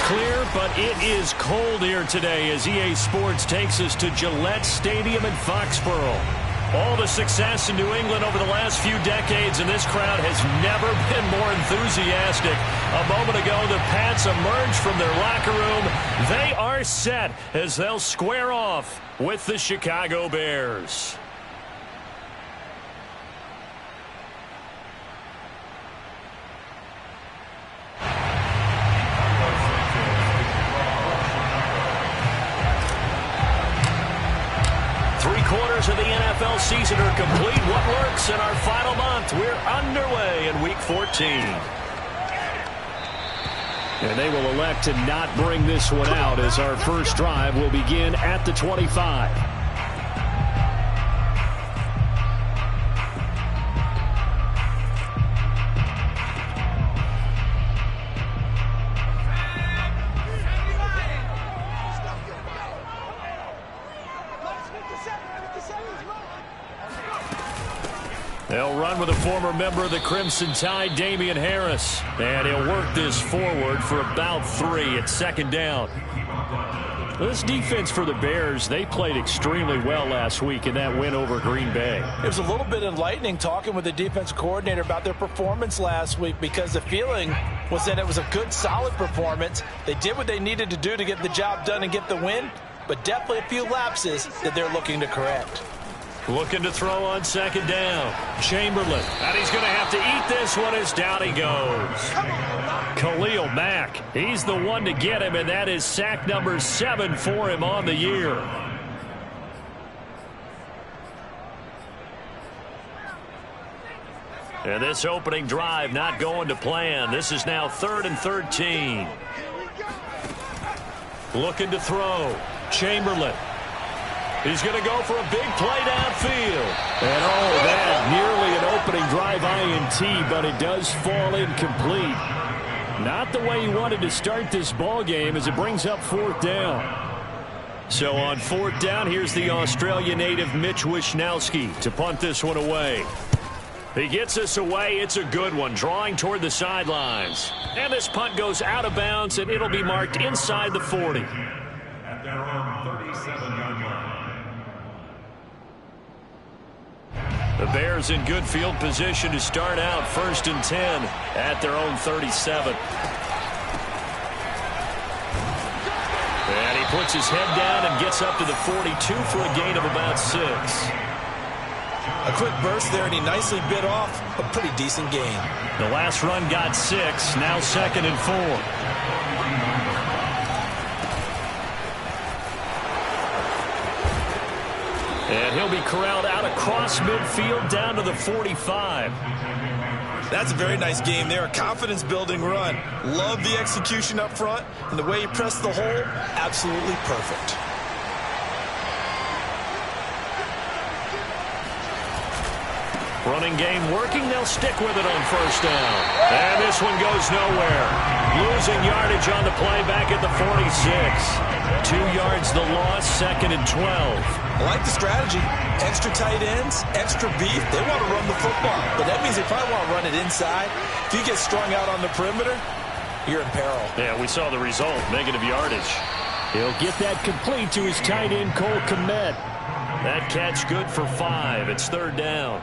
clear, but it is cold here today as EA Sports takes us to Gillette Stadium in Foxborough. All the success in New England over the last few decades, and this crowd has never been more enthusiastic. A moment ago, the Pats emerged from their locker room. They are set as they'll square off with the Chicago Bears. Of the NFL season are complete. What lurks in our final month? We're underway in Week 14. And they will elect to not bring this one out as our first drive will begin at the 25. They'll run with a former member of the Crimson Tide, Damian Harris. And he'll work this forward for about 3 at second down. This defense for the Bears, they played extremely well last week in that win over Green Bay. It was a little bit enlightening talking with the defense coordinator about their performance last week because the feeling was that it was a good, solid performance. They did what they needed to do to get the job done and get the win, but definitely a few lapses that they're looking to correct. Looking to throw on second down. Chamberlain. And he's going to have to eat this one as down he goes. Khalil Mack. He's the one to get him, and that is sack number 7 for him on the year. And this opening drive not going to plan. This is now 3rd and 13. Looking to throw. Chamberlain. He's going to go for a big play downfield. And that nearly an opening drive INT, but it does fall incomplete. Not the way he wanted to start this ball game as it brings up 4th down. So on 4th down, here's the Australia native Mitch Wishnowsky to punt this one away. He gets us away. It's a good one, drawing toward the sidelines. And this punt goes out of bounds, and it'll be marked inside the 40. At their own 37-yard line. The Bears in good field position to start out 1st and 10 at their own 37. And he puts his head down and gets up to the 42 for a gain of about 6. A quick burst there, and he nicely bit off a pretty decent gain. The last run got 6, now 2nd and 4. And he'll be corralled out across midfield down to the 45. That's a very nice game there. A confidence-building run. Love the execution up front. And the way he pressed the hole, absolutely perfect. Running game working. They'll stick with it on 1st down. And this one goes nowhere. Losing yardage on the play back at the 46. 2 yards the loss, 2nd and 12. I like the strategy. Extra tight ends, extra beef. They want to run the football. But that means they probably want to run it inside. If you get strung out on the perimeter, you're in peril. Yeah, we saw the result. Negative yardage. He'll get that complete to his tight end, Cole Kmet. That catch good for 5. It's 3rd down.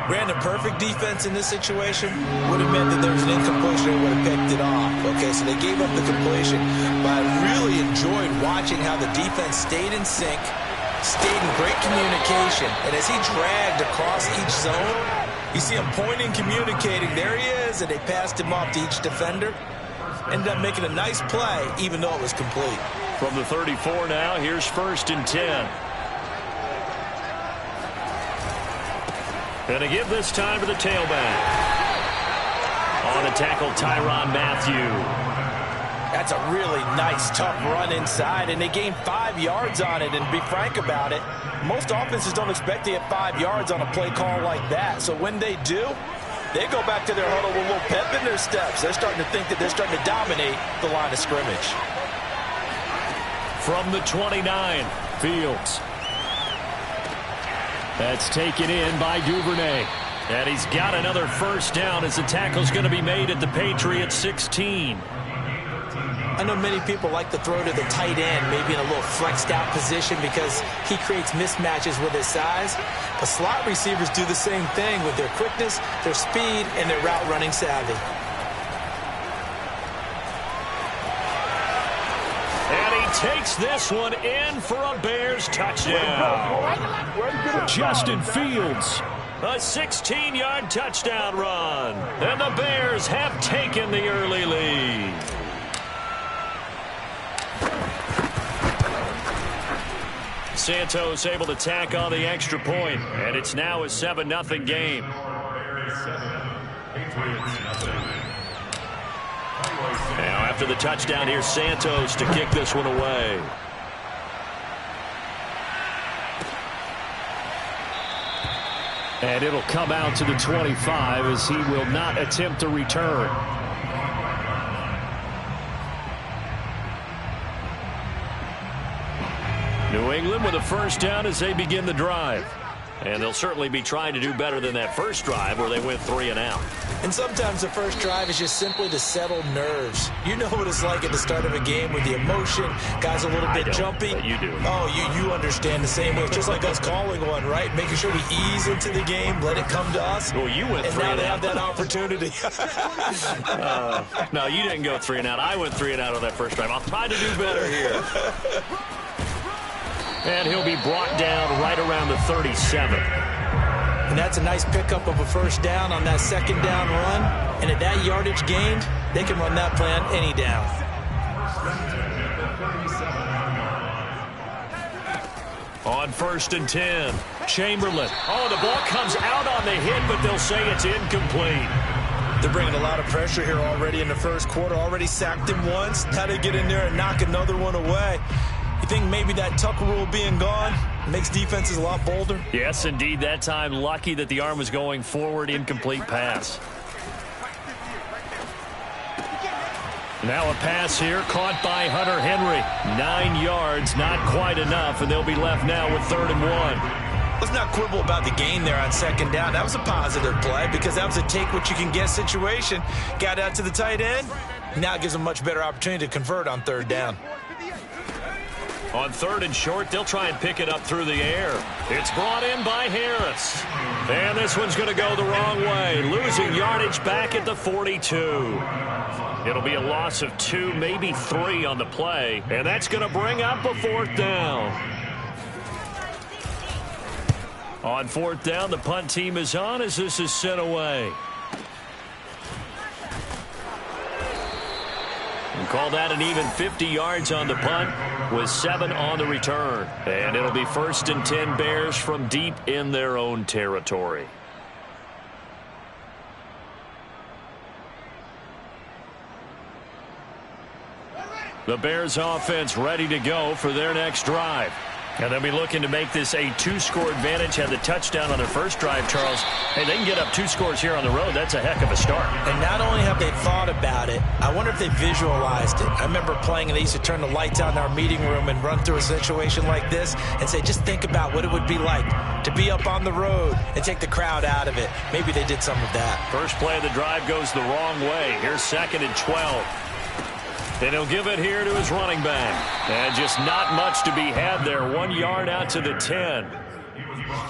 Brandon, perfect defense in this situation would have meant that there was an incompletion. They would have picked it off. Okay, so they gave up the completion. But I really enjoyed watching how the defense stayed in sync, stayed in great communication. And as he dragged across each zone, you see him pointing, communicating. There he is, and they passed him off to each defender. Ended up making a nice play, even though it was complete. From the 34 now, here's 1st and 10. And to give this time to the tailback. On the tackle, Tyrann Mathieu. That's a really nice, tough run inside, and they gained 5 yards on it. And to be frank about it, most offenses don't expect to get 5 yards on a play call like that. So when they do, they go back to their huddle with a little pep in their steps. They're starting to think that they're starting to dominate the line of scrimmage. From the 29, Fields. That's taken in by Duvernay. And he's got another 1st down as the tackle's going to be made at the Patriots 16. I know many people like to throw to the tight end, maybe in a little flexed out position because he creates mismatches with his size. But slot receivers do the same thing with their quickness, their speed, and their route running savvy. And he takes this one in for a Bears touchdown. Justin Fields. A 16-yard touchdown run. And the Bears have taken the early lead. Santos able to tack on the extra point, and it's now a 7-0 game. Now after the touchdown, here's Santos to kick this one away. And it'll come out to the 25 as he will not attempt to return. New England with a first down as they begin the drive. And they'll certainly be trying to do better than that first drive where they went 3 and out. And sometimes the first drive is just simply to settle nerves. You know what it's like at the start of a game with the emotion, guys a little bit jumpy. But you do. Oh, you understand the same way. It's just like us calling one, right? Making sure we ease into the game, let it come to us. Well, you went 3 and out. And now they have that opportunity. No, you didn't go 3 and out. I went 3 and out on that first drive. I'll try to do better here. And he'll be brought down right around the 37. And that's a nice pickup of a first down on that second down run. And at that yardage gained, they can run that play on any down. On 1st and 10, Chamberlain. Oh, the ball comes out on the hit, but they'll say it's incomplete. They're bringing a lot of pressure here already in the first quarter. Already sacked him once. Now they get in there and knock another one away. You think maybe that Tucker rule being gone makes defenses a lot bolder? Yes, indeed. That time, lucky that the arm was going forward. Incomplete pass. Now a pass here caught by Hunter Henry. 9 yards, not quite enough, and they'll be left now with 3rd and 1. Let's not quibble about the gain there on second down. That was a positive play because that was a take-what-you-can-get situation. Got out to the tight end. Now it gives them a much better opportunity to convert on 3rd down. On 3rd and short, they'll try and pick it up through the air. It's brought in by Harris. And this one's going to go the wrong way. Losing yardage back at the 42. It'll be a loss of 2, maybe 3 on the play. And that's going to bring up a 4th down. On 4th down, the punt team is on as this is sent away. And call that an even 50 yards on the punt with 7 on the return. And it'll be 1st and 10 Bears from deep in their own territory. The Bears offense ready to go for their next drive. And they'll be looking to make this a 2-score advantage. Had the touchdown on their first drive, Charles. Hey, they can get up 2 scores here on the road. That's a heck of a start. And not only have they thought about it, I wonder if they visualized it. I remember playing, and they used to turn the lights out in our meeting room and run through a situation like this and say, just think about what it would be like to be up on the road and take the crowd out of it. Maybe they did some of that. First play of the drive goes the wrong way. Here's 2nd and 12. And he'll give it here to his running back. And just not much to be had there. 1 yard out to the 10.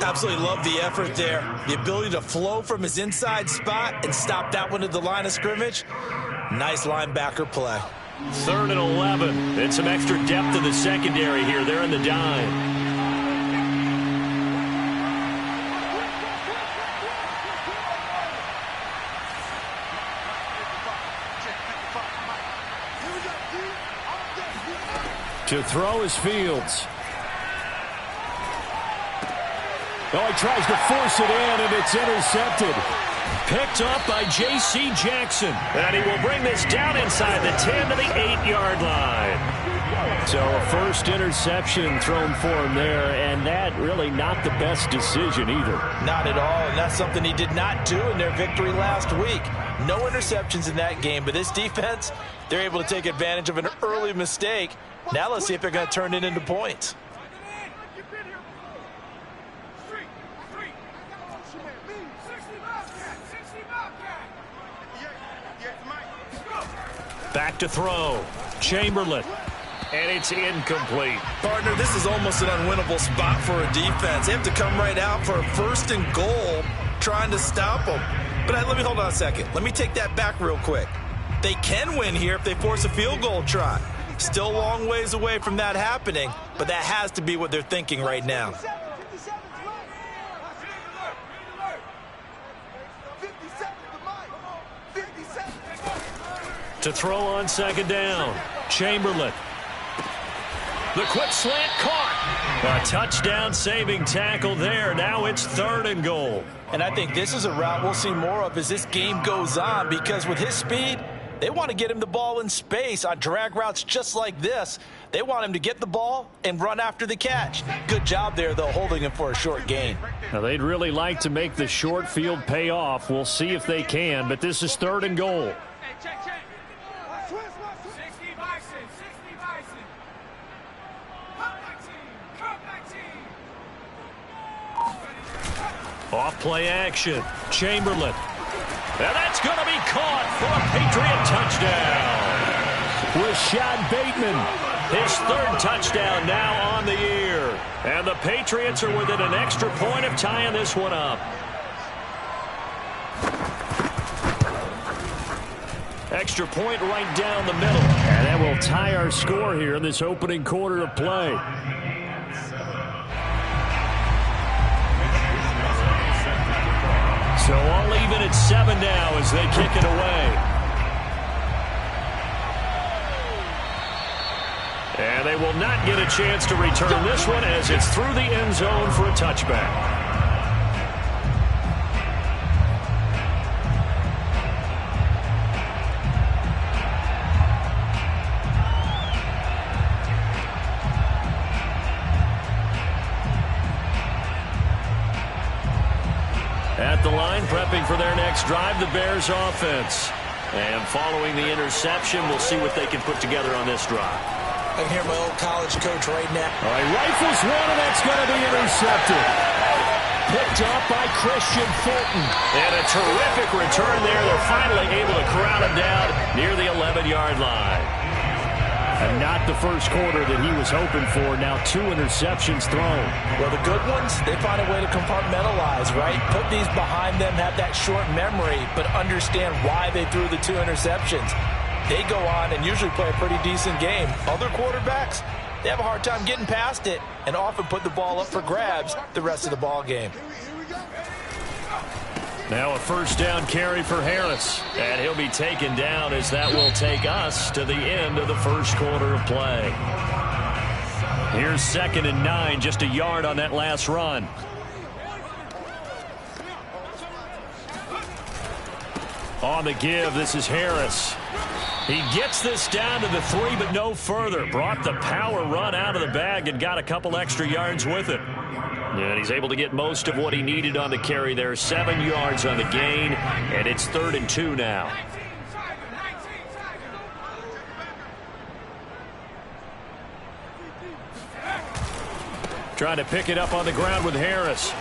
Absolutely love the effort there. The ability to flow from his inside spot and stop that one at the line of scrimmage. Nice linebacker play. 3rd and 11. And some extra depth in the secondary here. They're in the dime. To throw is Fields. Oh, he tries to force it in, and it's intercepted. Picked up by J.C. Jackson. And he will bring this down inside the 10 to the 8-yard line. So a first interception thrown for him there, and that really not the best decision either. Not at all, and that's something he did not do in their victory last week. No interceptions in that game, but this defense, they're able to take advantage of an early mistake. Now let's see if they're going to turn it into points. Back to throw. Chamberlain. And it's incomplete. Partner, this is almost an unwinnable spot for a defense. They have to come right out for a 1st and goal trying to stop them. But let me hold on a second. Let me take that back real quick. They can win here if they force a field goal try. Still a long ways away from that happening, but that has to be what they're thinking right now. To throw on 2nd down, Chamberlain. The quick slant caught. A touchdown-saving tackle there. Now it's 3rd and goal. And I think this is a route we'll see more of as this game goes on, because with his speed, they want to get him the ball in space on drag routes just like this. They want him to get the ball and run after the catch. Good job there, though, holding him for a short gain. Now, they'd really like to make the short field pay off. We'll see if they can, but this is 3rd and goal. Off play action. Chamberlain. And that's going to be caught for a Patriot touchdown. Rashad Bateman, his 3rd touchdown now on the year. And the Patriots are within an extra point of tying this one up. Extra point right down the middle. And that will tie our score here in this opening quarter of play. So all even at 7 now as they kick it away. And they will not get a chance to return this one as it's through the end zone for a touchback. At the line, prepping for their next drive, the Bears offense. And following the interception, we'll see what they can put together on this drive. I can hear my old college coach right now. All right, rifles one, and that's going to be intercepted. Picked up by Christian Fulton. And a terrific return there. They're finally able to corral him down near the 11-yard line. And not the first quarter that he was hoping for. Now 2 interceptions thrown. Well, the good ones, they find a way to compartmentalize, right? Put these behind them, have that short memory, but understand why they threw the 2 interceptions. They go on and usually play a pretty decent game. Other quarterbacks, they have a hard time getting past it and often put the ball up for grabs the rest of the ball game. Now a 1st down carry for Harris. And he'll be taken down as that will take us to the end of the first quarter of play. Here's 2nd and 9, just a yard on that last run. On the give, this is Harris. He gets this down to the 3, but no further. Brought the power run out of the bag and got a couple extra yards with it. And he's able to get most of what he needed on the carry there. 7 yards on the gain, and it's 3rd and 2 now. Trying to pick it up on the ground with Harris.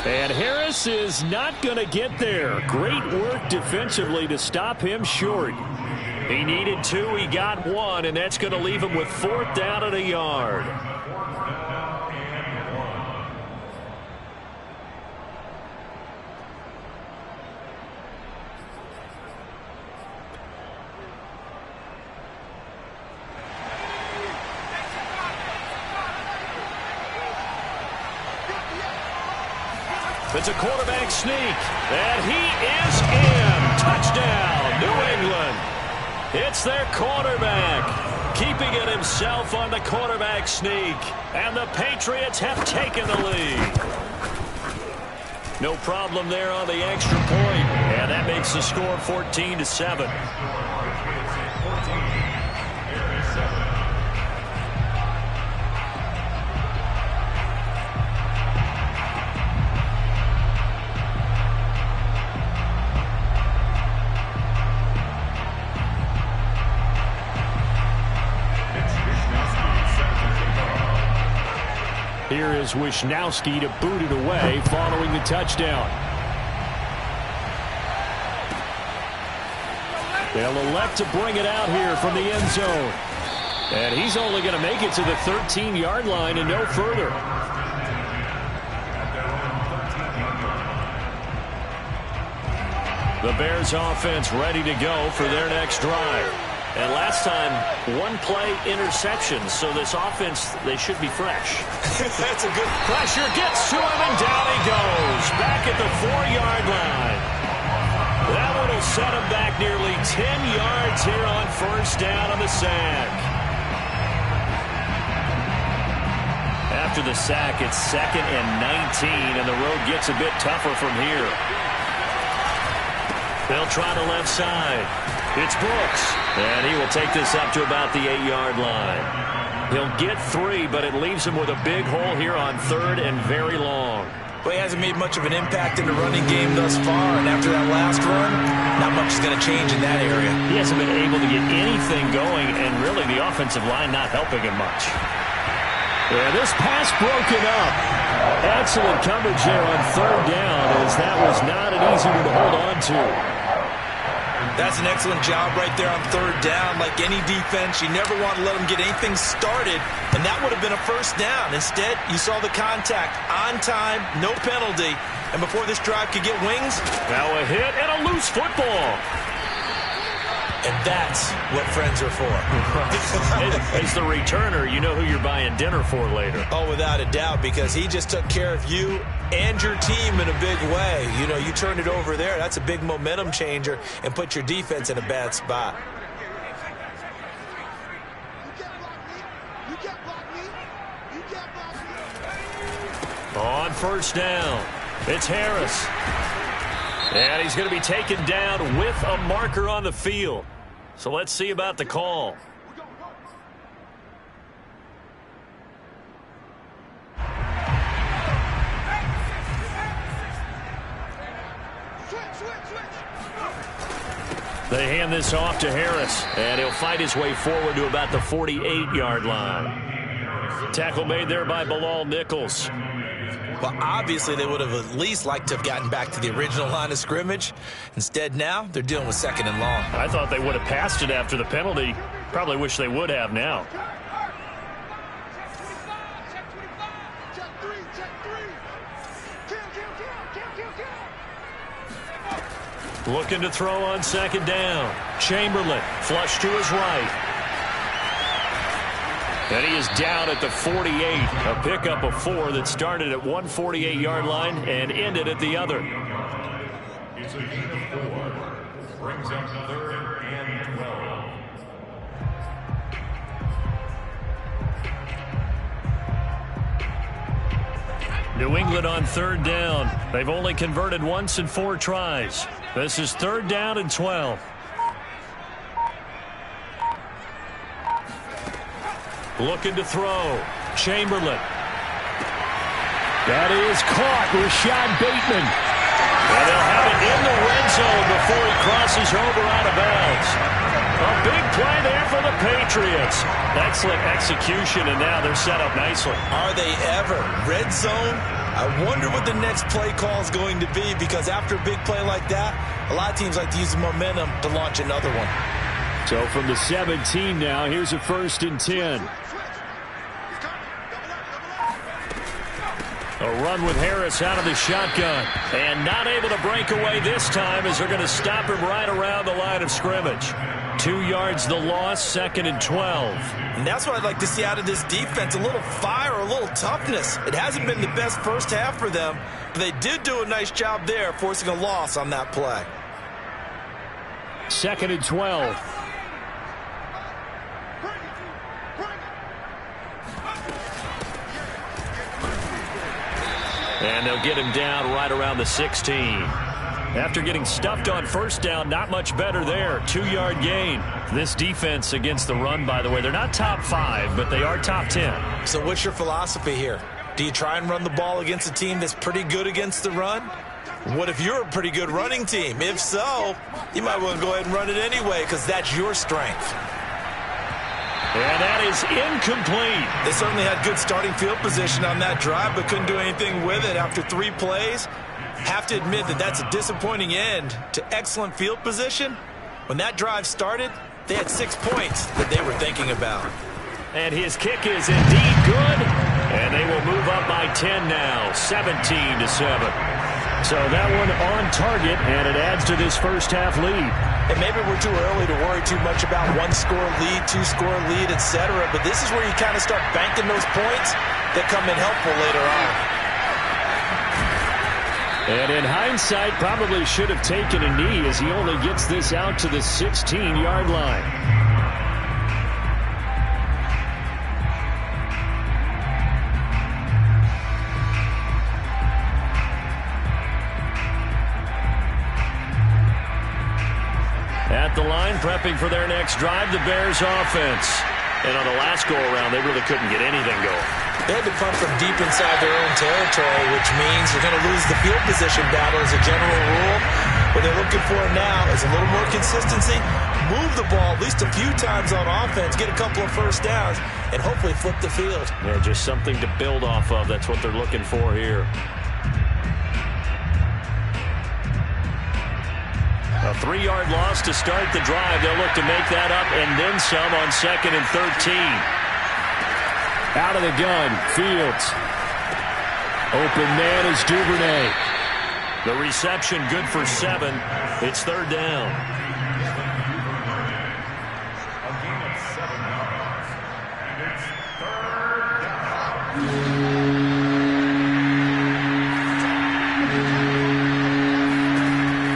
And Harris is not going to get there. Great work defensively to stop him short. He needed 2, he got 1, and that's going to leave him with 4th down and a yard. It's a quarterback sneak, and he is in. Touchdown, New England. It's their quarterback, keeping it himself on the quarterback sneak, and the Patriots have taken the lead. No problem there on the extra point, and that makes the score 14-7. Here is Wisnowski to boot it away following the touchdown. They'll elect to bring it out here from the end zone. And he's only going to make it to the 13-yard line and no further. The Bears offense ready to go for their next drive. And last time, one-play interception. So this offense, they should be fresh. That's a good pressure. Gets to him, and down he goes. Back at the 4-yard line. That one will set him back nearly 10 yards here on first down on the sack. After the sack, it's 2nd and 19, and the road gets a bit tougher from here. They'll try the left side. It's Brooks. And he will take this up to about the 8-yard line. He'll get 3, but it leaves him with a big hole here on 3rd and very long. Well, he hasn't made much of an impact in the running game thus far, and after that last run, not much is going to change in that area. He hasn't been able to get anything going, and really the offensive line not helping him much. Yeah, this pass broken up. Excellent coverage there on 3rd down, as that was not an easy one to hold on to. That's an excellent job right there on 3rd down. Like any defense, you never want to let them get anything started, and that would have been a first down. Instead, you saw the contact on time, no penalty, and before this drive could get wings. Now a hit and a loose football. And that's what friends are for. As the returner, you know who you're buying dinner for later. Oh, without a doubt, because he just took care of you and your team in a big way. You know, you turned it over there. That's a big momentum changer and put your defense in a bad spot. On first down, it's Harris. And he's going to be taken down with a marker on the field. So let's see about the call. They hand this off to Harris, and he'll fight his way forward to about the 48-yard line. Tackle made there by Bilal Nichols. Well, obviously, they would have at least liked to have gotten back to the original line of scrimmage. Instead, now, they're dealing with 2nd and long. I thought they would have passed it after the penalty. Probably wish they would have now. Looking to throw on 2nd down. Chamberlain, flush to his right. And he is down at the 48. A pickup of 4 that started at one 48-yard line and ended at the other. It's a gain of 4. Brings up 3rd and 12. New England on 3rd down. They've only converted once in 4 tries. This is 3rd down and 12. Looking to throw. Chamberlain. That is caught. Rashad Bateman. And they'll have it in the red zone before he crosses over out of bounds. A big play there for the Patriots. Excellent execution, and now they're set up nicely. Are they ever? Red zone? I wonder what the next play call is going to be, because after a big play like that, a lot of teams like to use the momentum to launch another one. So from the 17 now, here's a 1st and 10. A run with Harris out of the shotgun. And not able to break away this time, as they're going to stop him right around the line of scrimmage. 2 yards the loss, 2nd and 12. And that's what I'd like to see out of this defense, a little fire, a little toughness. It hasn't been the best first half for them, but they did do a nice job there, forcing a loss on that play. 2nd and 12. And they'll get him down right around the 16. After getting stuffed on first down, not much better there. 2-yard gain. This defense against the run, by the way, they're not top 5, but they are top 10. So what's your philosophy here? Do you try and run the ball against a team that's pretty good against the run? What if you're a pretty good running team? If so, you might want to go ahead and run it anyway, because that's your strength. And that is incomplete. They certainly had good starting field position on that drive, but couldn't do anything with it after 3 plays. Have to admit that that's a disappointing end to excellent field position. When that drive started, they had 6 points that they were thinking about. And his kick is indeed good. And they will move up by 10 now, 17-7. So that one on target, and it adds to this first half lead. And maybe we're too early to worry too much about one-score lead, two-score lead, etc. But this is where you kind of start banking those points that come in helpful later on. And in hindsight, probably should have taken a knee as he only gets this out to the 16-yard line. At the line, prepping for their next drive, the Bears offense. And on the last go-around, they really couldn't get anything going. They had to punt from deep inside their own territory, which means you're going to lose the field position battle as a general rule. What they're looking for now is a little more consistency, move the ball at least a few times on offense, get a couple of first downs, and hopefully flip the field. Yeah, just something to build off of. That's what they're looking for here. A 3-yard loss to start the drive. They'll look to make that up and then some on 2nd and 13. Out of the gun, Fields. Open man is Duvernay. The reception good for 7. It's 3rd down. A gain of 7 yards. And it's 3rd down.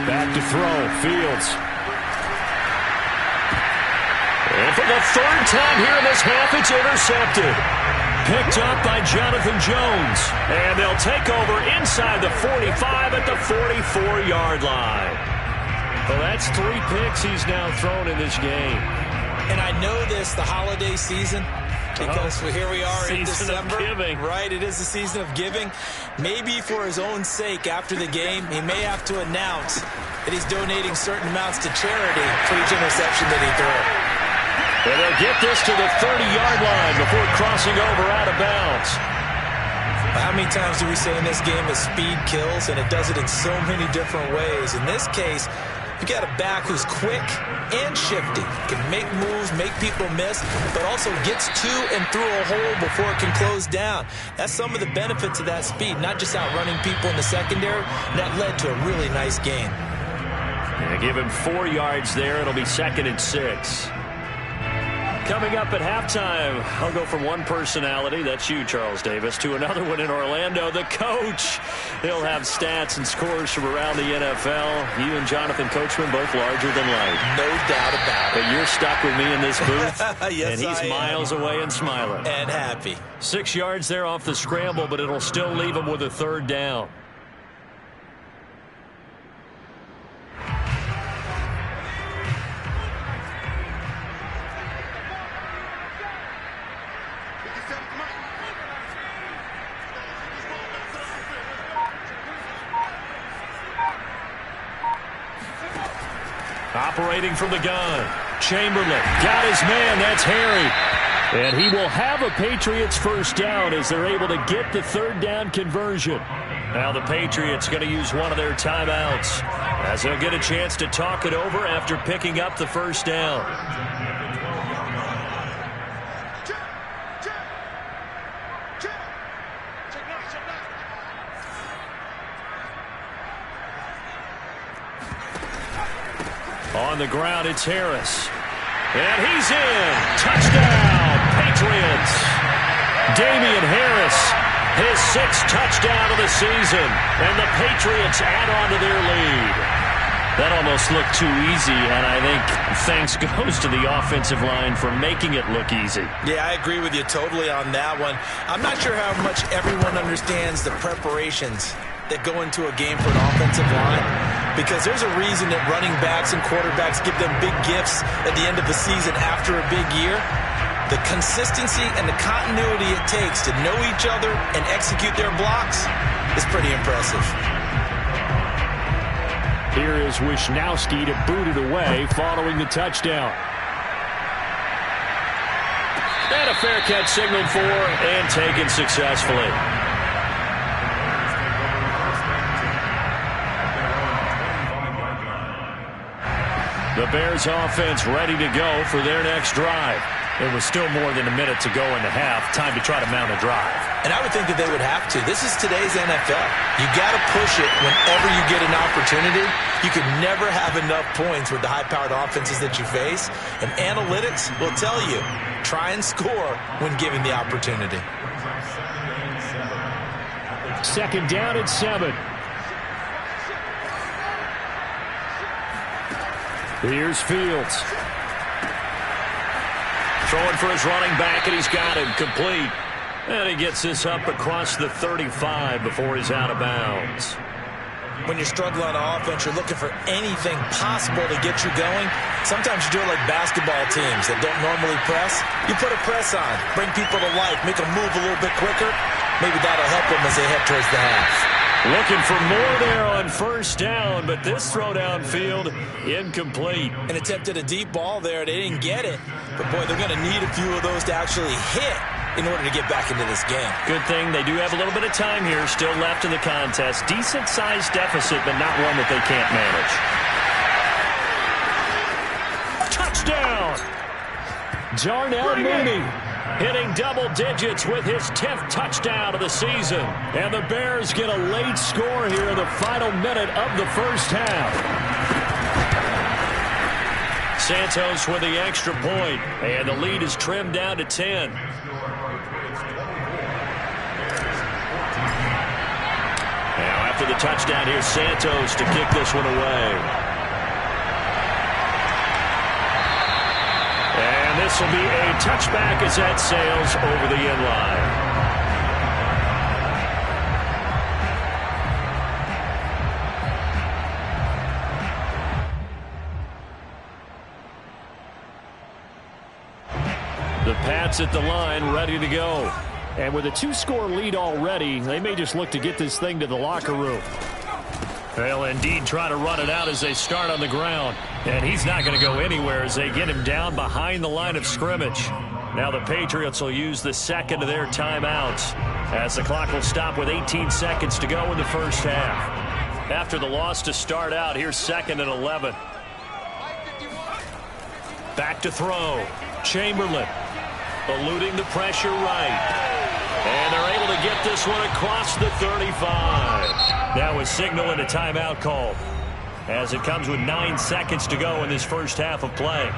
Back to throw, Fields. And for the 3rd time here in this half, it's intercepted. Picked up by Jonathan Jones. And they'll take over inside the 45 at the 44-yard line. Well, that's 3 picks he's now thrown in this game. And I know this, the holiday season, because here we are in December. Season of giving. Right, it is the season of giving. Maybe for his own sake after the game, he may have to announce that he's donating certain amounts to charity for each interception that he throws. And they'll get this to the 30-yard line before crossing over out of bounds. How many times do we say in this game that speed kills, and it does it in so many different ways? In this case, you got a back who's quick and shifty, can make moves, make people miss, but also gets to and through a hole before it can close down. That's some of the benefits of that speed, not just outrunning people in the secondary. And that led to a really nice gain. Yeah, give him 4 yards there. It'll be 2nd and 6. Coming up at halftime, I'll go from one personality, that's you, Charles Davis, to another one in Orlando, the coach. He'll have stats and scores from around the NFL. You and Jonathan Coachman both larger than life. No doubt about it. But you're stuck with me in this booth, yes, and he's miles away and smiling. And happy. 6 yards there off the scramble, but it'll still leave him with a 3rd down. Operating from the gun, Chamberlain got his man, that's Harry. And he will have a Patriots first down as they're able to get the 3rd down conversion. Now the Patriots going to use one of their timeouts as they'll get a chance to talk it over after picking up the first down. On the ground, it's Harris. And he's in. Touchdown, Patriots. Damian Harris, his 6th touchdown of the season. And the Patriots add on to their lead. That almost looked too easy, and I think thanks goes to the offensive line for making it look easy. Yeah, I agree with you totally on that one. I'm not sure how much everyone understands the preparations that go into a game for an offensive line, because there's a reason that running backs and quarterbacks give them big gifts at the end of the season after a big year. The consistency and the continuity it takes to know each other and execute their blocks is pretty impressive. Here is Wisnowski to boot it away following the touchdown. And a fair catch signaled for and taken successfully. The Bears offense ready to go for their next drive. It was still more than a minute to go in the half. Time to try to mount a drive. And I would think that they would have to. This is today's NFL. You got to push it whenever you get an opportunity. You can never have enough points with the high-powered offenses that you face. And analytics will tell you, try and score when given the opportunity. Second down and 7. Here's Fields. Throwing for his running back, and he's got him complete. And he gets this up across the 35 before he's out of bounds. When you're struggling on offense, you're looking for anything possible to get you going. Sometimes you do it like basketball teams that don't normally press. You put a press on, bring people to life, make them move a little bit quicker. Maybe that'll help them as they head towards the half. Looking for more there on first down, but this throw downfield incomplete. And attempted a deep ball there. They didn't get it. But, boy, they're going to need a few of those to actually hit in order to get back into this game. Good thing they do have a little bit of time here still left in the contest. Decent-sized deficit, but not one that they can't manage. Touchdown! Darnell Mooney hitting double digits with his 10th touchdown of the season. And the Bears get a late score here in the final minute of the first half. Santos with the extra point, and the lead is trimmed down to 10. Now after the touchdown, here's Santos to kick this one away. And this will be a touchback as that sails over the end line. The Pats at the line, ready to go. And with a 2-score lead already, they may just look to get this thing to the locker room. They'll indeed try to run it out as they start on the ground. And he's not going to go anywhere as they get him down behind the line of scrimmage. Now the Patriots will use the second of their timeouts as the clock will stop with 18 seconds to go in the first half. After the loss to start out, here's 2nd and 11. Back to throw. Chamberlain eluding the pressure right. And they're able to get this one across the 35. Now a signal and a timeout call as it comes with 9 seconds to go in this first half of play.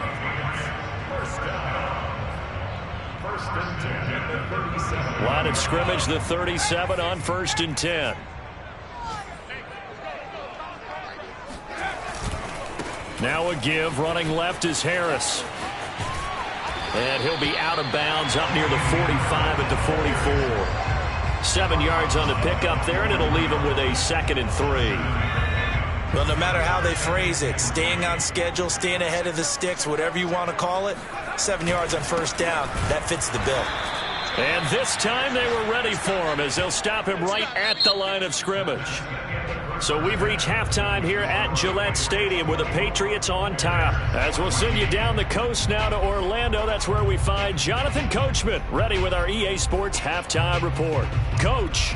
Line of scrimmage, the 37 on 1st and 10. Now a give, running left is Harris. And he'll be out of bounds up near the 45 at the 44. 7 yards on the pickup there, and it'll leave him with a 2nd and 3. Well, no matter how they phrase it, staying on schedule, staying ahead of the sticks, whatever you want to call it, 7 yards on first down, that fits the bill. And this time they were ready for him as they'll stop him right at the line of scrimmage. So we've reached halftime here at Gillette Stadium with the Patriots on top. As we'll send you down the coast now to Orlando, that's where we find Jonathan Coachman ready with our EA Sports Halftime Report. Coach.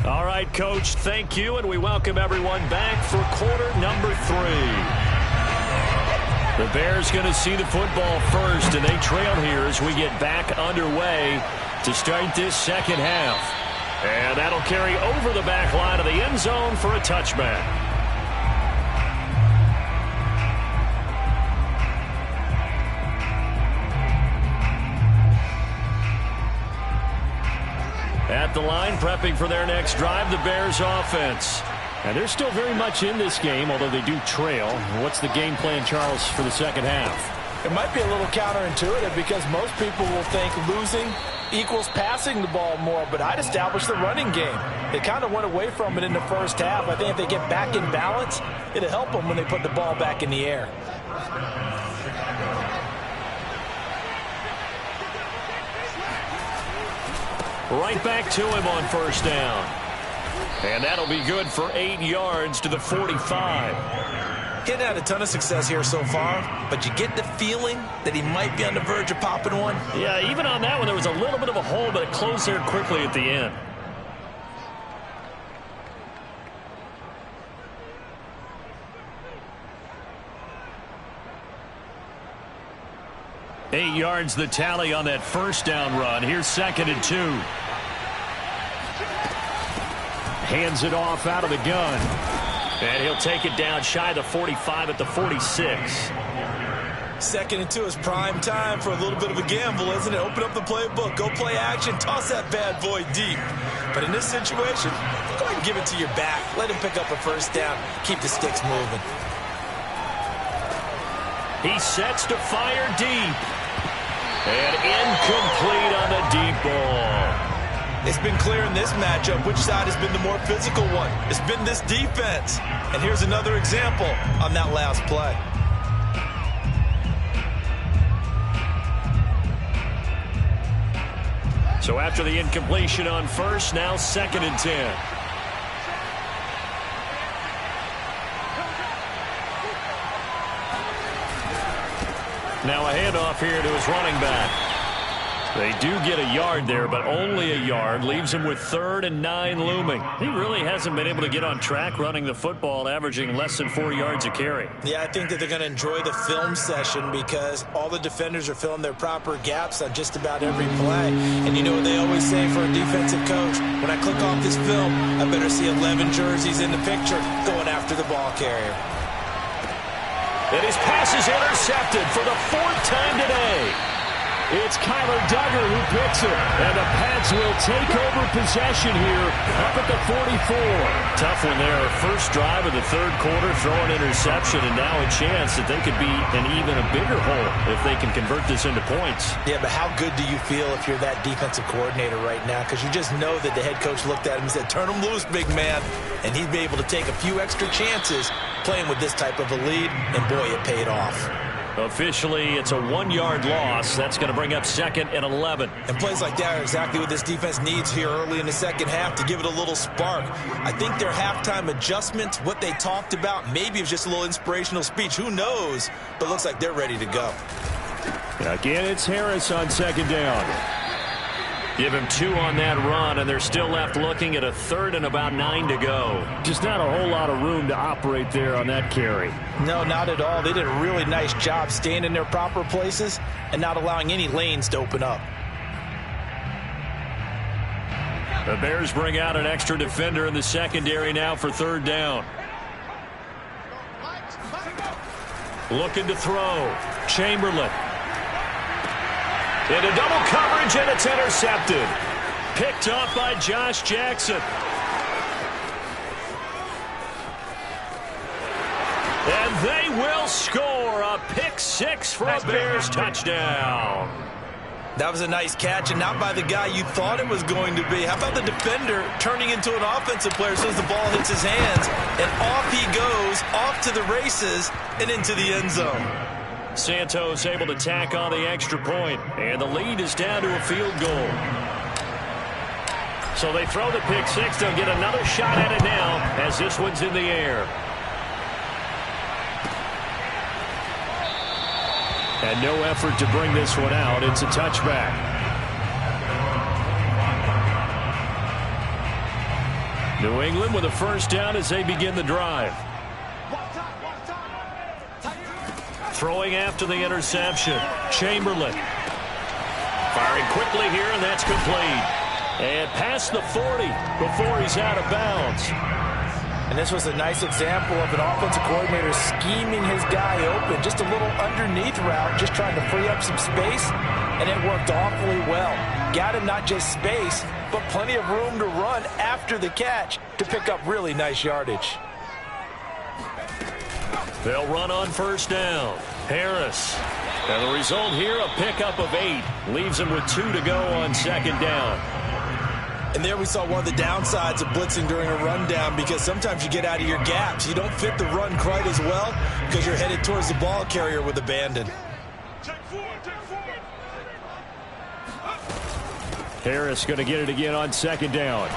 All right, Coach, thank you, and we welcome everyone back for quarter number 3. The Bears going to see the football first, and they trail here as we get back underway to start this second half. And that'll carry over the back line of the end zone for a touchback. At the line, prepping for their next drive, the Bears offense. And they're still very much in this game, although they do trail. What's the game plan, Charles, for the second half? It might be a little counterintuitive because most people will think losing equals passing the ball more, but I'd establish the running game. They kind of went away from it in the first half. I think if they get back in balance, it'll help them when they put the ball back in the air. Right back to him on first down. And that'll be good for 8 yards to the 45. He hadn't had a ton of success here so far, but you get the feeling that he might be on the verge of popping one. Yeah, even on that one, there was a little bit of a hole, but it closed there quickly at the end. Eight yards the tally on that first down run. Here's 2nd and 2. Hands it off out of the gun. And he'll take it down shy of the 45 at the 46. 2nd and 2 is prime time for a little bit of a gamble, isn't it? Open up the playbook, go play action, toss that bad boy deep. But in this situation, go ahead and give it to your back. Let him pick up a first down. Keep the sticks moving. He sets to fire deep. And incomplete on the deep ball. It's been clear in this matchup which side has been the more physical one. It's been this defense. And here's another example on that last play. So after the incompletion on first, now 2nd and 10. Now a handoff here to his running back. They do get a yard there, but only a yard. Leaves him with 3rd and 9 looming. He really hasn't been able to get on track running the football, averaging less than 4 yards a carry. Yeah, I think that they're going to enjoy the film session because all the defenders are filling their proper gaps on just about every play. And you know what they always say for a defensive coach? When I click off this film, I better see 11 jerseys in the picture going after the ball carrier. And his pass is intercepted for the 4th time today. It's Kyler Duggar who picks it, and the Pats will take over possession here up at the 44. Tough one there. First drive of the 3rd quarter, throw an interception, and now a chance that they could be in even a bigger hole if they can convert this into points. Yeah, but how good do you feel if you're that defensive coordinator right now? Because you just know that the head coach looked at him and said, turn him loose, big man. And he'd be able to take a few extra chances playing with this type of a lead, and boy, it paid off. Officially, it's a 1-yard loss. That's going to bring up 2nd and 11. And plays like that are exactly what this defense needs here early in the second half to give it a little spark. I think their halftime adjustments, what they talked about, maybe it was just a little inspirational speech. Who knows? But looks like they're ready to go. Again, it's Harris on 2nd down. Give him 2 on that run, and they're still left looking at a 3rd and about 9 to go. Just not a whole lot of room to operate there on that carry. No, not at all. They did a really nice job staying in their proper places and not allowing any lanes to open up. The Bears bring out an extra defender in the secondary now for 3rd down. Looking to throw. Chamberlain. Into double coverage, and it's intercepted. Picked off by Josh Jackson. And they will score a pick 6 for a Bears touchdown. That was a nice catch, and not by the guy you thought it was going to be. How about the defender turning into an offensive player as soon as the ball hits his hands, and off he goes, off to the races, and into the end zone. Santos able to tack on the extra point, and the lead is down to a field goal. So they throw the pick 6. They'll get another shot at it now as this one's in the air. And no effort to bring this one out. It's a touchback. New England with a first down as they begin the drive. Throwing after the interception. Chamberlain. Firing quickly here, and that's complete. And past the 40 before he's out of bounds. And this was a nice example of an offensive coordinator scheming his guy open. Just a little underneath route, just trying to free up some space, and it worked awfully well. Got him not just space, but plenty of room to run after the catch to pick up really nice yardage. They'll run on first down. Harris. And the result here, a pickup of 8. Leaves him with 2 to go on 2nd down. And there we saw one of the downsides of blitzing during a rundown, because sometimes you get out of your gaps. You don't fit the run quite as well because you're headed towards the ball carrier with abandon. Harris going to get it again on 2nd down.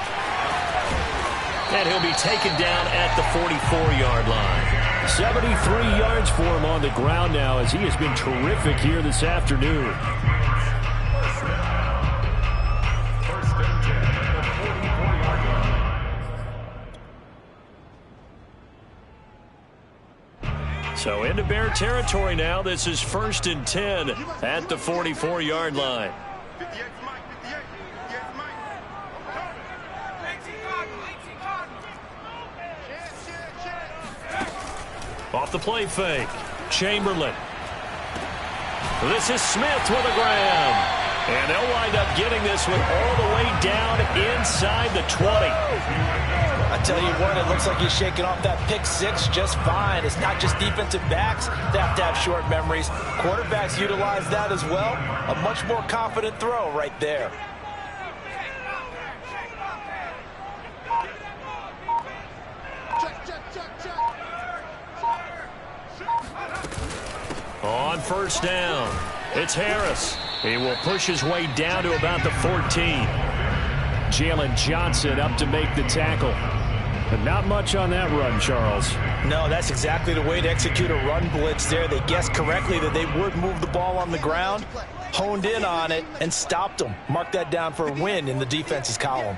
And he'll be taken down at the 44-yard line. 73 yards for him on the ground now as he has been terrific here this afternoon. First and 10 at the 44-yard line. So into Bear territory now. This is 1st and 10 at the 44-yard line. Off the play fake. Chamberlain. This is Smith with a grab. And they'll wind up getting this one all the way down inside the 20. I tell you what, it looks like he's shaking off that pick six just fine. It's not just defensive backs that have to have short memories. Quarterbacks utilize that as well. A much more confident throw right there. On first down, it's Harris. He will push his way down to about the 14. Jalen Johnson up to make the tackle. But not much on that run, Charles. No, that's exactly the way to execute a run blitz there. They guessed correctly that they would move the ball on the ground, honed in on it, and stopped them. Mark that down for a win in the defense's column.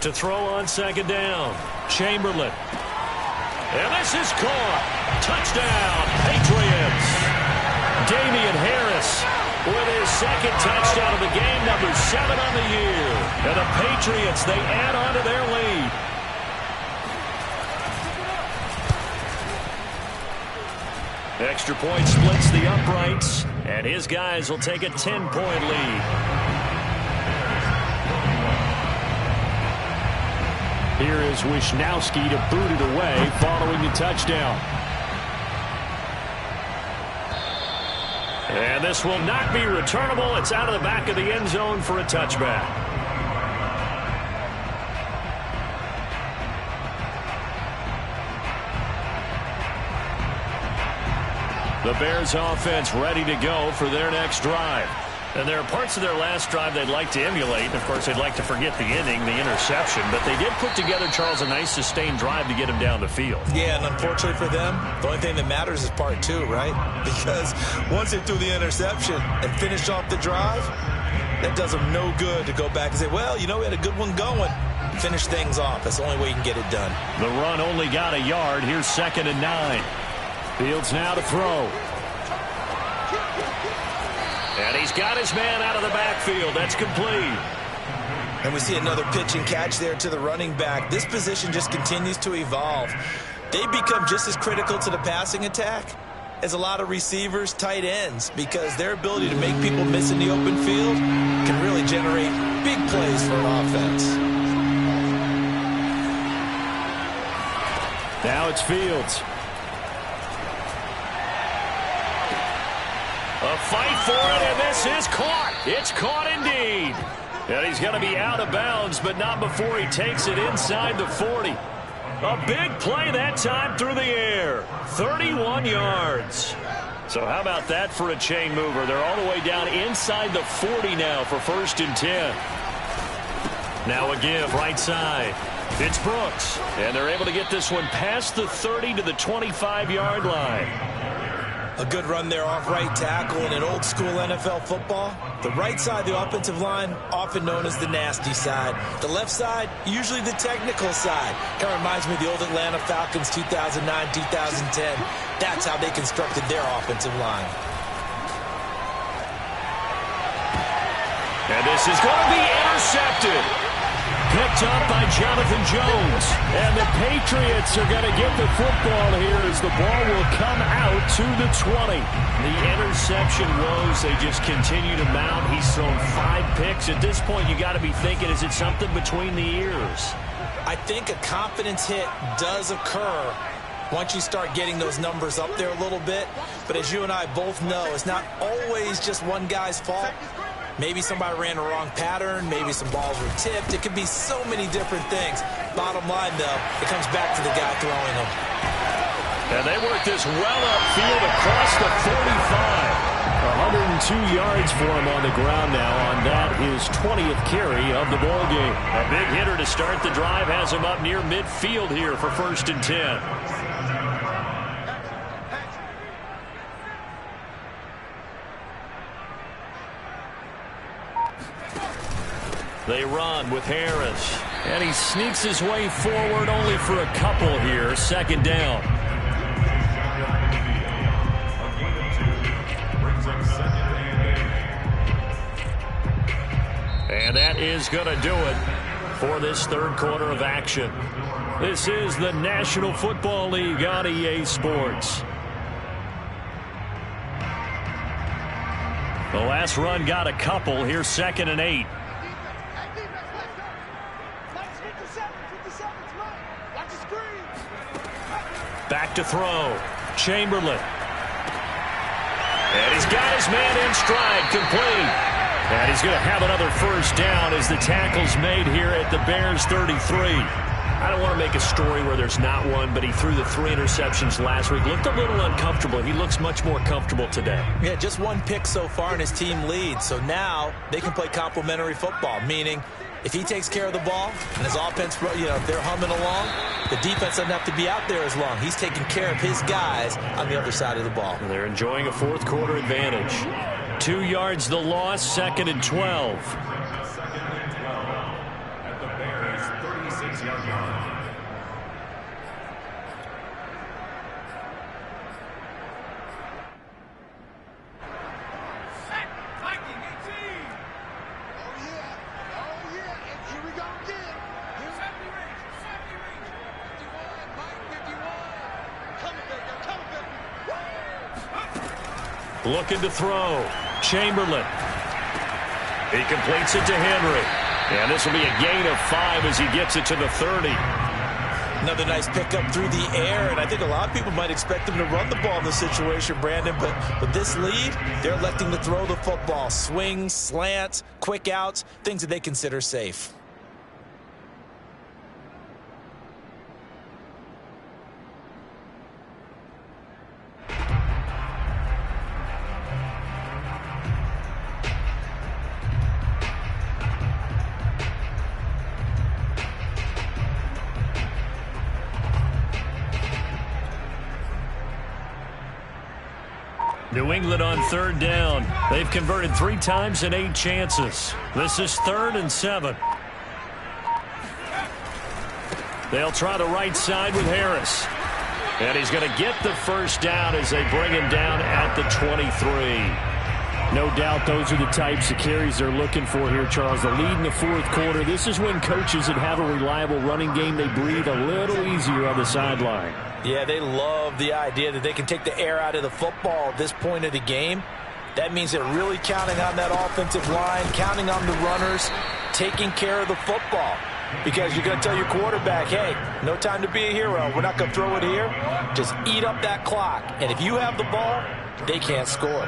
To throw on second down, Chamberlain. And this is caught. Touchdown, Patriots. Damian Harris with his second touchdown of the game, number 7 on the year. And the Patriots, they add on to their lead. Extra point splits the uprights, and his guys will take a 10-point lead. Here is Wisnowski to boot it away following the touchdown. And this will not be returnable. It's out of the back of the end zone for a touchback. The Bears offense ready to go for their next drive. And there are parts of their last drive they'd like to emulate. And of course, they'd like to forget the inning, the interception. But they did put together, Charles, a nice sustained drive to get him down the field. Yeah, and unfortunately for them, the only thing that matters is part 2, right? Because once they threw the interception and finished off the drive, that does them no good to go back and say, well, you know, we had a good one going. Finish things off. That's the only way you can get it done. The run only got a yard. Here's 2nd and 9. Fields now to throw. And he's got his man out of the backfield. That's complete. And we see another pitch and catch there to the running back. This position just continues to evolve. They become just as critical to the passing attack as a lot of receivers, tight ends, because their ability to make people miss in the open field can really generate big plays for an offense. Now it's Fields. A fight for it, and this is caught. It's caught indeed. And he's going to be out of bounds, but not before he takes it inside the 40. A big play that time through the air. 31 yards. So how about that for a chain mover? They're all the way down inside the 40 now for 1st and 10. Now a give right side. It's Brooks. And they're able to get this one past the 30 to the 25-yard line. A good run there off right tackle in an old school NFL football. The right side, the offensive line, often known as the nasty side. The left side, usually the technical side. Kind of reminds me of the old Atlanta Falcons 2009, 2010. That's how they constructed their offensive line. And this is going to be intercepted. Picked up by Jonathan Jones. And the Patriots are going to get the football here as the ball will come out to the 20. The interception woes, they just continue to mount. He's thrown 5 picks. At this point, you got to be thinking, is it something between the ears? I think a confidence hit does occur once you start getting those numbers up there a little bit. But as you and I both know, it's not always just one guy's fault. Maybe somebody ran a wrong pattern. Maybe some balls were tipped. It could be so many different things. Bottom line, though, it comes back to the guy throwing them. And they work this well upfield across the 45. 102 yards for him on the ground now on that, his 20th carry of the ball game. A big hitter to start the drive has him up near midfield here for 1st and 10. They run with Harris. And he sneaks his way forward only for a couple here. Second down. And that is going to do it for this third quarter of action. This is the National Football League on EA Sports. The last run got a couple. Here's 2nd and 8. Back to throw. Chamberlain. And he's got his man in stride, complete. And he's going to have another first down as the tackle's made here at the Bears 33. I don't want to make a story where there's not one, but he threw the 3 interceptions last week. Looked a little uncomfortable. He looks much more comfortable today. Yeah, just 1 pick so far and his team leads. So now they can play complementary football, meaning if he takes care of the ball and his offense, if they're humming along, the defense doesn't have to be out there as long. He's taking care of his guys on the other side of the ball. And they're enjoying a fourth quarter advantage. 2 yards the loss, 2nd and 12. At the Bears' 36-yard line. Looking to throw. Chamberlain. He completes it to Henry. And this will be a gain of 5 as he gets it to the 30. Another nice pickup through the air, and I think a lot of people might expect him to run the ball in this situation, Brandon, but with this lead, they're electing to throw the football. Swings, slants, quick outs, things that they consider safe. New England on 3rd down. They've converted 3 times in 8 chances. This is 3rd and 7. They'll try the right side with Harris. And he's going to get the first down as they bring him down at the 23. No doubt those are the types of carries they're looking for here, Charles. The lead in the fourth quarter. This is when coaches that have a reliable running game, they breathe a little easier on the sideline. Yeah, they love the idea that they can take the air out of the football at this point of the game. That means they're really counting on that offensive line, counting on the runners, taking care of the football. Because you're going to tell your quarterback, hey, no time to be a hero. We're not going to throw it here. Just eat up that clock. And if you have the ball, they can't score.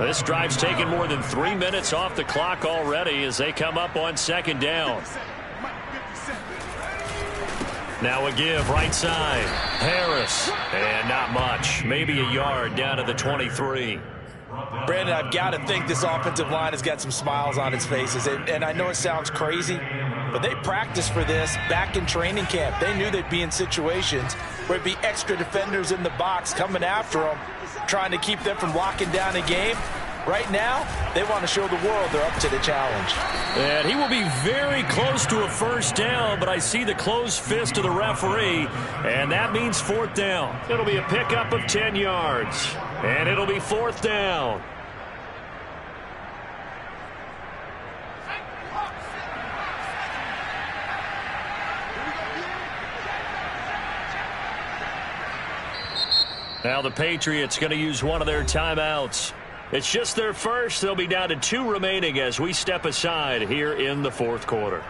This drive's taken more than 3 minutes off the clock already as they come up on 2nd down. Now a give right side. Harris. And not much. Maybe a yard down to the 23. Brandon, I've got to think this offensive line has got some smiles on its faces. And I know it sounds crazy, but they practiced for this back in training camp. They knew they'd be in situations where it'd be extra defenders in the box coming after them, trying to keep them from locking down a game. Right now, they want to show the world they're up to the challenge. And he will be very close to a first down, but I see the closed fist of the referee, and that means 4th down. It'll be a pickup of 10 yards, and it'll be 4th down. Now the Patriots going to use one of their timeouts. It's just their first. They'll be down to 2 remaining as we step aside here in the fourth quarter.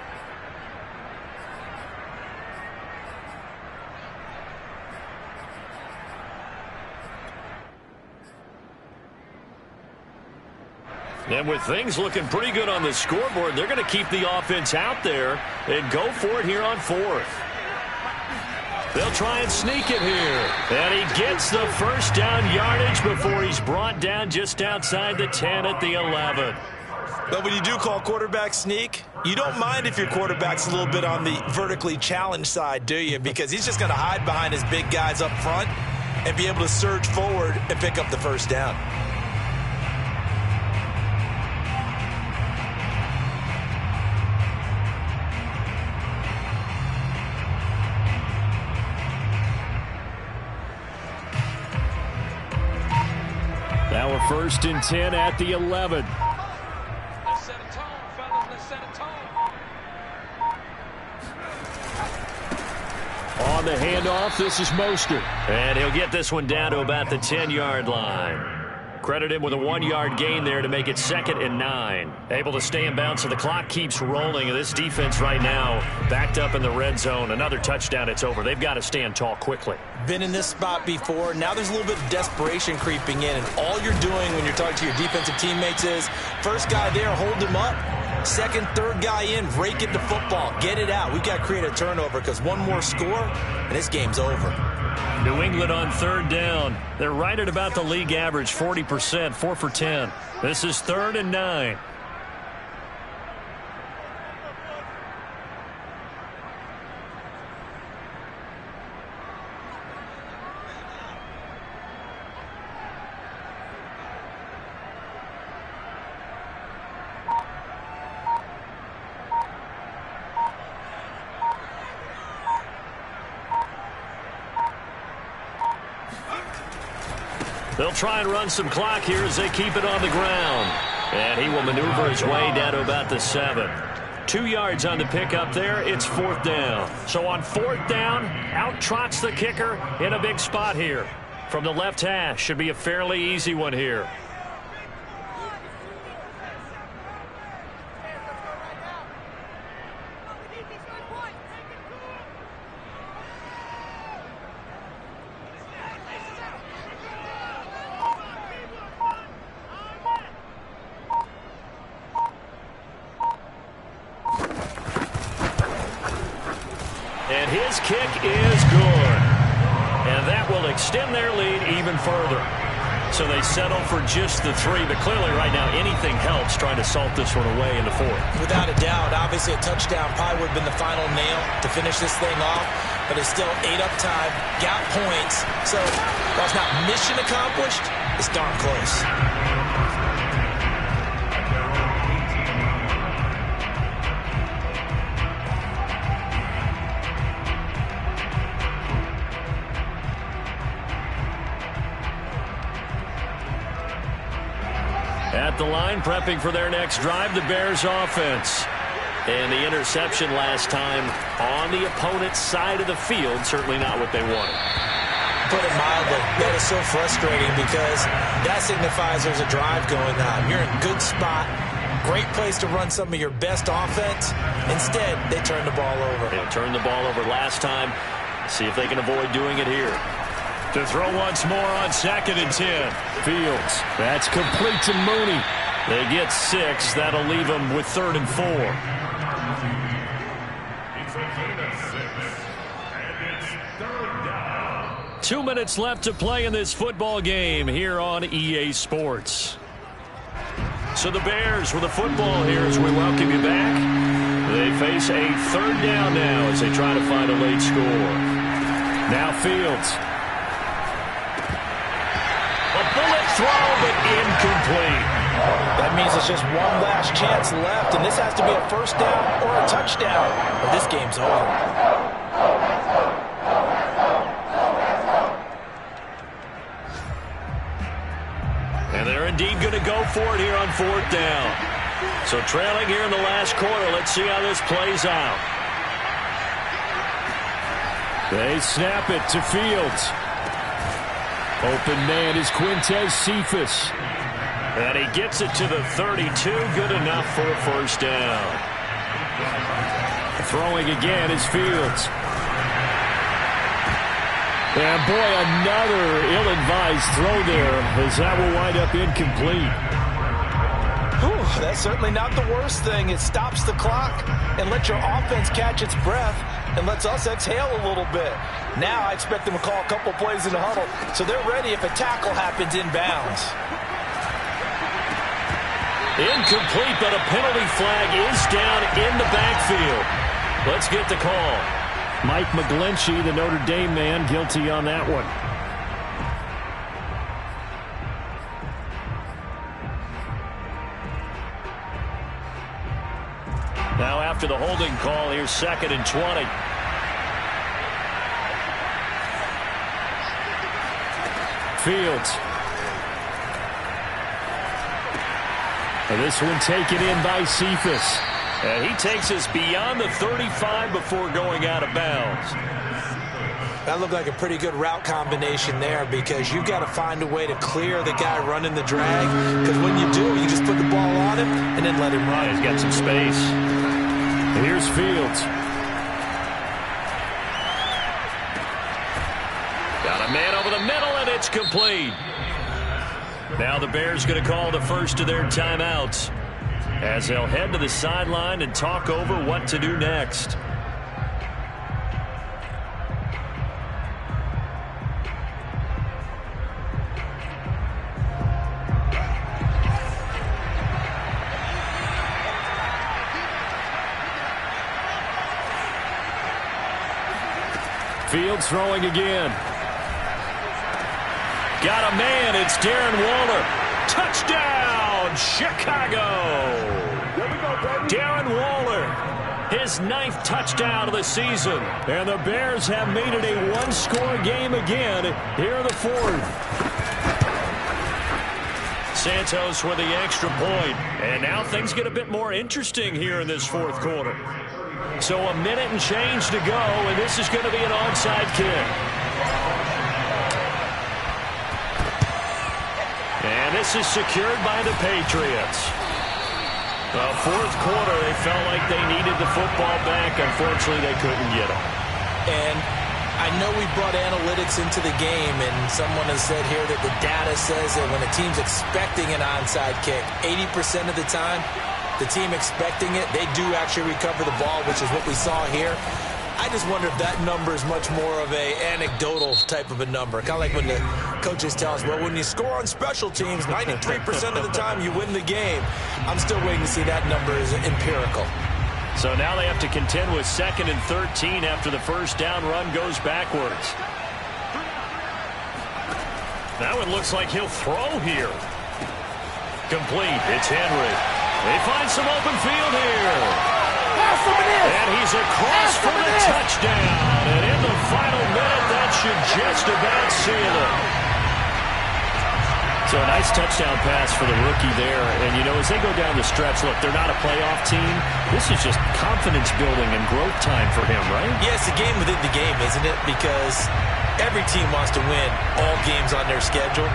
And with things looking pretty good on the scoreboard, they're going to keep the offense out there and go for it here on 4th. They'll try and sneak it here. And he gets the first down yardage before he's brought down just outside the 10 at the 11. But when you do call quarterback sneak, you don't mind if your quarterback's a little bit on the vertically challenged side, do you? Because he's just going to hide behind his big guys up front and be able to surge forward and pick up the first down. first and 10 at the 11. Let's set a tone, fellas. Let's set a tone. On the handoff, this is Mostert. And he'll get this one down to about the 10-yard line. Credit him with a 1-yard gain there to make it 2nd and 9. Able to stay in bounds, so the clock keeps rolling. And this defense right now backed up in the red zone. Another touchdown, it's over. They've got to stand tall quickly. Been in this spot before. Now there's a little bit of desperation creeping in. And all you're doing when you're talking to your defensive teammates is, first guy there, hold him up. Second, third guy in, rake it to football. Get it out. We've got to create a turnover because one more score, and this game's over. New England on 3rd down. They're right at about the league average, 40%, 4 for 10. This is 3rd and 9. They'll try and run some clock here as they keep it on the ground. And he will maneuver his way down to about the 7. 2 yards on the pickup there. It's 4th down. So on 4th down, out trots the kicker in a big spot here. From the left hash, should be a fairly easy one here. And his kick is good. And that will extend their lead even further. So they settle for just the 3. But clearly right now anything helps trying to salt this one away in the 4th. Without a doubt, obviously a touchdown probably would have been the final nail to finish this thing off. But it's still ate up time, got points. So while it's not mission accomplished, it's darn close. At the line, prepping for their next drive, the Bears offense. And the interception last time on the opponent's side of the field, certainly not what they wanted. Put it mildly, that is so frustrating because that signifies there's a drive going on. You're in a good spot, great place to run some of your best offense. Instead, they turn the ball over. They turned the ball over last time. See if they can avoid doing it here. To throw once more on 2nd and 10. Fields. That's complete to Mooney. They get 6. That'll leave them with 3rd and 4. It's a gain of 6. And it's 3rd down. 2 minutes left to play in this football game here on EA Sports. So the Bears with the football here as we welcome you back. They face a 3rd down now as they try to find a late score. Now Fields. Bullet throw, but incomplete. That means it's just one last chance left, and this has to be a 1st down or a touchdown, or this game's over. And they're indeed going to go for it here on 4th down. So trailing here in the last quarter. Let's see how this plays out. They snap it to Fields. Open man is Quintez Cephas. And he gets it to the 32. Good enough for a 1st down. Throwing again is Fields. And boy, another ill-advised throw there as that will wind up incomplete. Whew, that's certainly not the worst thing. It stops the clock and lets your offense catch its breath and lets us exhale a little bit. Now I expect them to call a couple plays in the huddle so they're ready if a tackle happens inbounds. Incomplete, but a penalty flag is down in the backfield. Let's get the call. Mike McGlinchey, the Notre Dame man, guilty on that one. Now after the holding call, here's 2nd and 20. Fields. And this one taken in by Cephas. And he takes us beyond the 35 before going out of bounds. That looked like a pretty good route combination there because you've got to find a way to clear the guy running the drag. Because when you do, you just put the ball on him and then let him run. He's got some space. And here's Fields. Got a man over the middle, and it's complete. Now the Bears going to call the first of their timeouts as they'll head to the sideline and talk over what to do next. Fields throwing again. Got a man. It's Darren Waller. Touchdown, Chicago. Darren Waller, his 9th touchdown of the season. And the Bears have made it a one-score game again here in the 4th. Santos with the extra point. And now things get a bit more interesting here in this 4th quarter. So a minute and change to go, and this is going to be an onside kick. And this is secured by the Patriots. The 4th quarter, they felt like they needed the football back. Unfortunately, they couldn't get it. And I know we brought analytics into the game, and someone has said here that the data says that when a team's expecting an onside kick, 80% of the time, the team expecting it, they do actually recover the ball, which is what we saw here. I just wonder if that number is much more of a anecdotal type of a number. Kind of like when the coaches tell us, well, when you score on special teams, 93% of the time you win the game. I'm still waiting to see that number is empirical. So now they have to contend with 2nd and 13 after the first down run goes backwards. That one looks like he'll throw here. Complete. It's Henry. They find some open field here. And he's across for the touchdown. And in the final minute, that should just about seal it. So a nice touchdown pass for the rookie there. And, you know, as they go down the stretch, look, they're not a playoff team. This is just confidence building and growth time for him, right? Yeah, it's a game within the game, isn't it? Because every team wants to win all games on their schedule.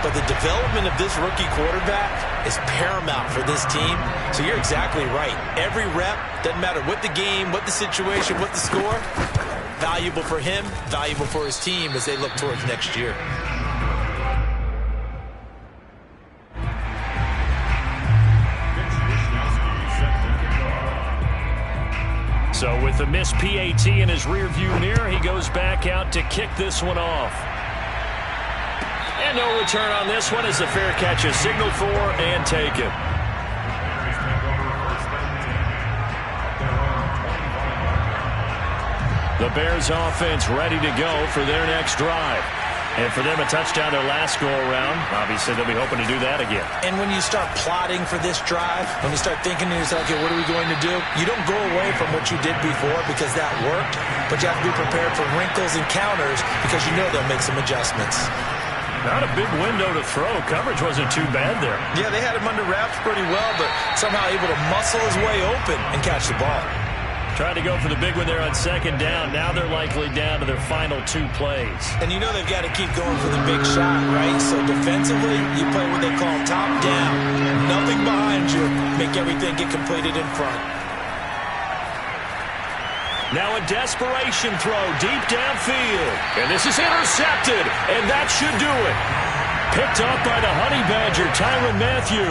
But the development of this rookie quarterback is paramount for this team. So you're exactly right. Every rep, doesn't matter what the game, what the situation, what the score, valuable for him, valuable for his team as they look towards next year. So with the missed PAT in his rearview mirror, he goes back out to kick this one off. And no return on this one as the fair catch is signaled for and taken. The Bears offense ready to go for their next drive. And for them, a touchdown their last go-around. Obviously, they'll be hoping to do that again. And when you start plotting for this drive, when you start thinking to yourself, okay, what are we going to do? You don't go away from what you did before because that worked, but you have to be prepared for wrinkles and counters because you know they'll make some adjustments. Not a big window to throw. Coverage wasn't too bad there. Yeah, they had him under wraps pretty well, but somehow able to muscle his way open and catch the ball. Tried to go for the big one there on 2nd down. Now they're likely down to their final 2 plays. And you know they've got to keep going for the big shot, right? So defensively, you play what they call top down. Nothing behind you. Make everything get completed in front. Now a desperation throw deep downfield. And this is intercepted. And that should do it. Picked up by the Honey Badger, Tyrann Mathieu.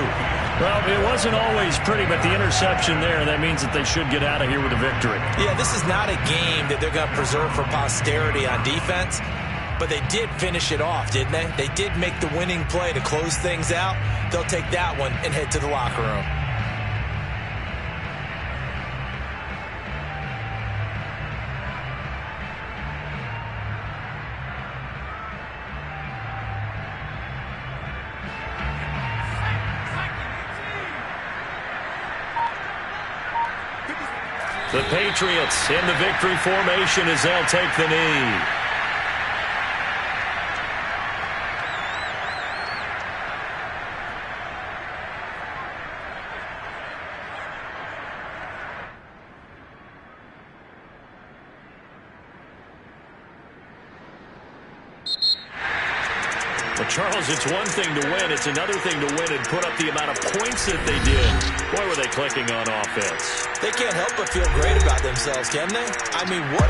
Well, it wasn't always pretty, but the interception there, that means that they should get out of here with a victory. Yeah, this is not a game that they're going to preserve for posterity on defense, but they did finish it off, didn't they? They did make the winning play to close things out. They'll take that one and head to the locker room. The Patriots in the victory formation as they'll take the knee. Charles, it's one thing to win. It's another thing to win and put up the amount of points that they did. Boy, were they clicking on offense. They can't help but feel great about themselves, can they? I mean, what a